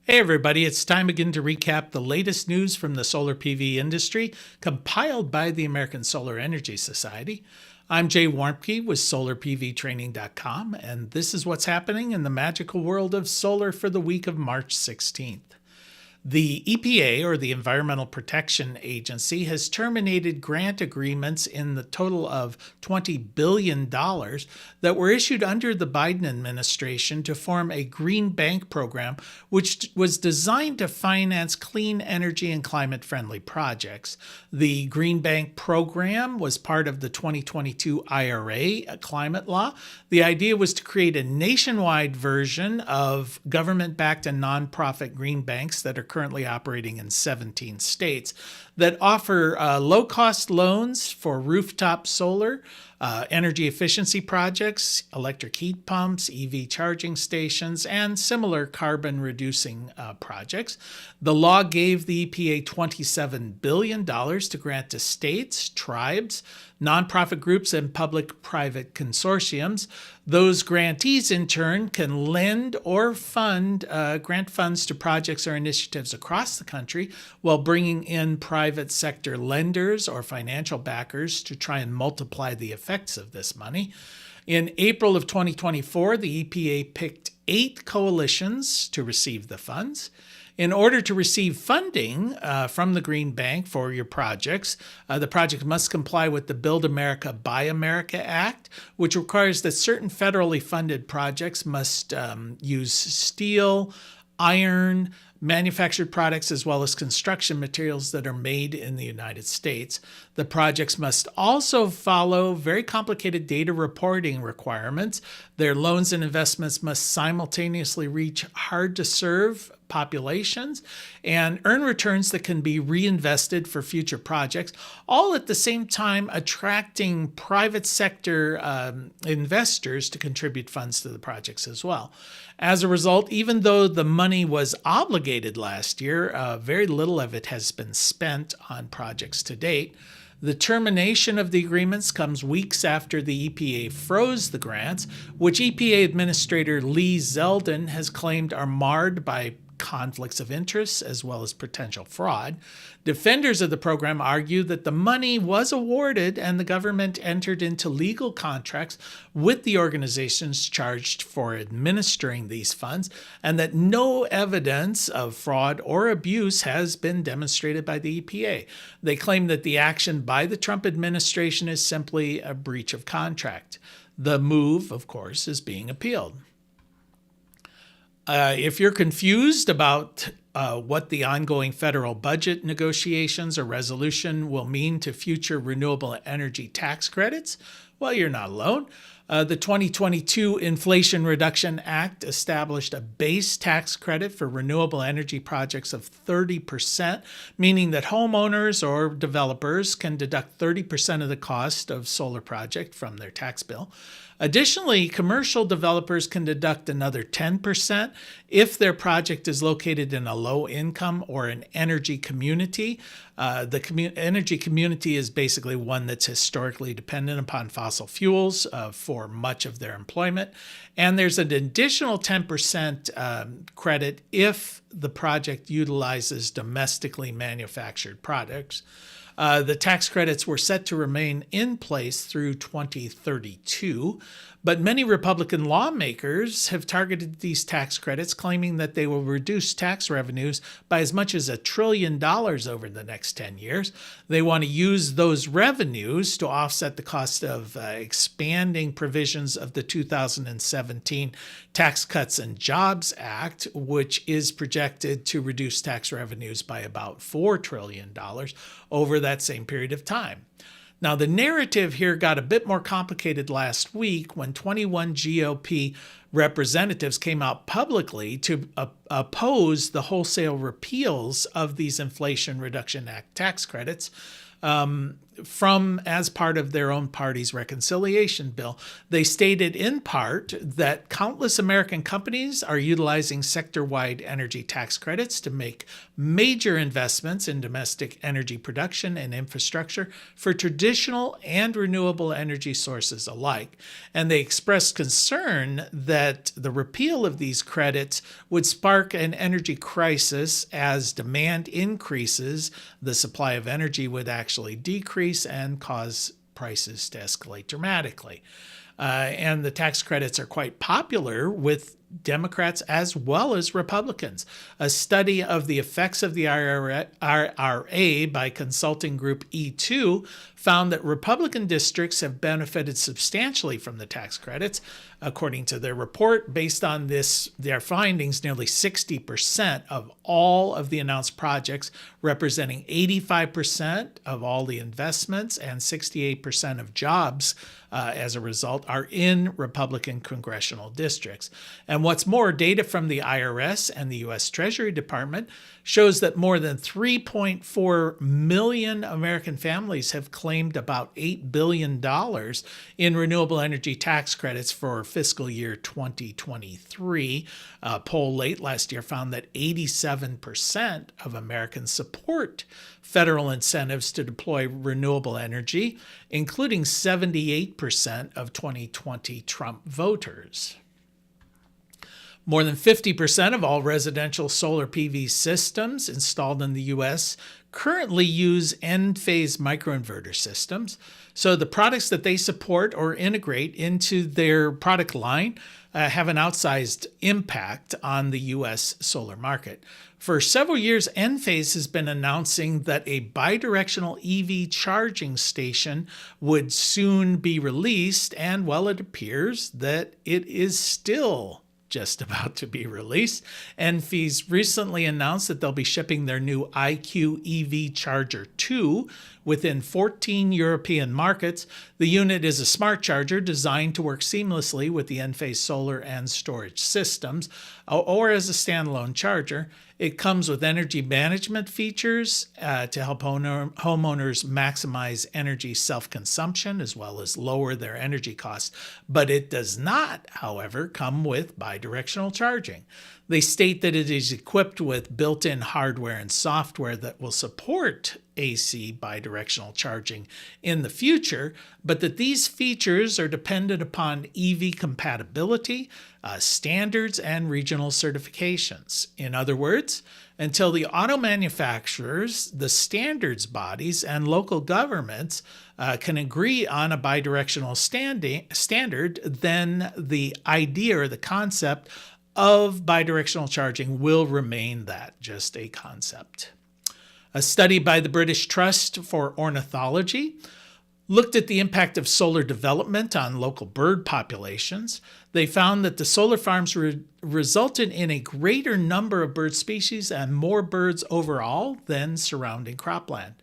Hey everybody, it's time again to recap the latest news from the solar PV industry compiled by the American Solar Energy Society. I'm Jay Warmke with SolarPVTraining.com, and this is what's happening in the magical world of solar for the week of March 16th. The EPA, or the Environmental Protection Agency, has terminated grant agreements in the total of $20 billion that were issued under the Biden administration to form a green bank program, which was designed to finance clean energy and climate-friendly projects. The green bank program was part of the 2022 IRA climate law. The idea was to create a nationwide version of government-backed and nonprofit green banks that are currently operating in 17 states that offer low-cost loans for rooftop solar, energy efficiency projects, electric heat pumps, EV charging stations, and similar carbon-reducing projects. The law gave the EPA $27 billion to grant to states, tribes, nonprofit groups, and public-private consortiums. Those grantees, in turn, can lend or grant funds to projects or initiatives across the country while bringing in private sector lenders or financial backers to try and multiply the effects of this money. In April of 2024, the EPA picked 8 coalitions to receive the funds. In order to receive funding from the Green Bank for your projects, the project must comply with the Build America, Buy America Act, which requires that certain federally funded projects must use steel, iron, manufactured products, as well as construction materials that are made in the United States. The projects must also follow very complicated data reporting requirements. Their loans and investments must simultaneously reach hard-to-serve populations and earn returns that can be reinvested for future projects, all at the same time attracting private sector investors to contribute funds to the projects as well. As a result, even though the money was obligated last year, very little of it has been spent on projects to date. The termination of the agreements comes weeks after the EPA froze the grants, which EPA Administrator Lee Zeldin has claimed are marred by conflicts of interest as well as potential fraud. Defenders of the program argue that the money was awarded and the government entered into legal contracts with the organizations charged for administering these funds, and that no evidence of fraud or abuse has been demonstrated by the EPA. They claim that the action by the Trump administration is simply a breach of contract. The move, of course, is being appealed. If you're confused about what the ongoing federal budget negotiations or resolution will mean to future renewable energy tax credits, well, you're not alone. The 2022 Inflation Reduction Act established a base tax credit for renewable energy projects of 30%, meaning that homeowners or developers can deduct 30% of the cost of solar project from their tax bill. Additionally, commercial developers can deduct another 10% if their project is located in a low income or an energy community. The energy community is basically one that's historically dependent upon fossil fuels for much of their employment. And there's an additional 10% credit if the project utilizes domestically manufactured products. The tax credits were set to remain in place through 2032, but many Republican lawmakers have targeted these tax credits, claiming that they will reduce tax revenues by as much as $1 trillion over the next 10 years. They want to use those revenues to offset the cost of expanding provisions of the 2017 Tax Cuts and Jobs Act, which is projected to reduce tax revenues by about $4 trillion over that same period of time. Now, the narrative here got a bit more complicated last week when 21 GOP representatives came out publicly to oppose the wholesale repeals of these Inflation Reduction Act tax credits. as part of their own party's reconciliation bill. They stated in part that countless American companies are utilizing sector-wide energy tax credits to make major investments in domestic energy production and infrastructure for traditional and renewable energy sources alike. And they expressed concern that the repeal of these credits would spark an energy crisis as demand increases, the supply of energy would actually decrease and cause prices to escalate dramatically. And the tax credits are quite popular with Democrats as well as Republicans. A study of the effects of the IRA by consulting group E2 found that Republican districts have benefited substantially from the tax credits. According to their report, based on their findings, nearly 60% of all of the announced projects, representing 85% of all the investments and 68% of jobs as a result, are in Republican congressional districts. And what's more, data from the IRS and the U.S. Treasury Department shows that more than 3.4 million American families have claimed about $8 billion in renewable energy tax credits for fiscal year 2023. A poll late last year found that 87% of Americans support federal incentives to deploy renewable energy, including 78% of 2020 Trump voters. More than 50% of all residential solar PV systems installed in the U.S. currently use end-phase microinverter systems. So the products that they support or integrate into their product line have an outsized impact on the U.S. solar market. For several years, Enphase has been announcing that a bidirectional EV charging station would soon be released, and well, it appears that it is still just about to be released. Enphase recently announced that they'll be shipping their new IQ EV Charger 2 within 14 European markets. The unit is a smart charger designed to work seamlessly with the Enphase solar and storage systems, or as a standalone charger. It comes with energy management features to help homeowners maximize energy self-consumption as well as lower their energy costs. But it does not, however, come with bidirectional charging. They state that it is equipped with built-in hardware and software that will support AC bidirectional charging in the future, but that these features are dependent upon EV compatibility, standards, and regional certifications. In other words, until the auto manufacturers, the standards bodies, and local governments can agree on a bidirectional standard, then the idea or the concept of bidirectional charging will remain that, just a concept. A study by the British Trust for Ornithology looked at the impact of solar development on local bird populations. They found that the solar farms resulted in a greater number of bird species and more birds overall than surrounding cropland.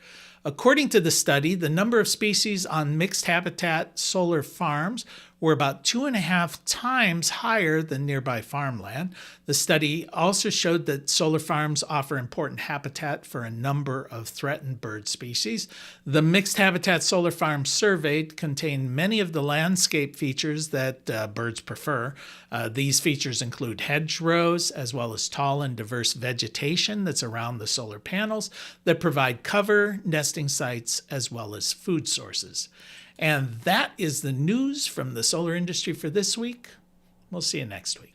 According to the study, the number of species on mixed habitat solar farms were about 2.5 times higher than nearby farmland. The study also showed that solar farms offer important habitat for a number of threatened bird species. The mixed habitat solar farms surveyed contain many of the landscape features that birds prefer. These features include hedgerows, as well as tall and diverse vegetation that's around the solar panels that provide cover, nesting sites, as well as food sources. And that is the news from the solar industry for this week. We'll see you next week.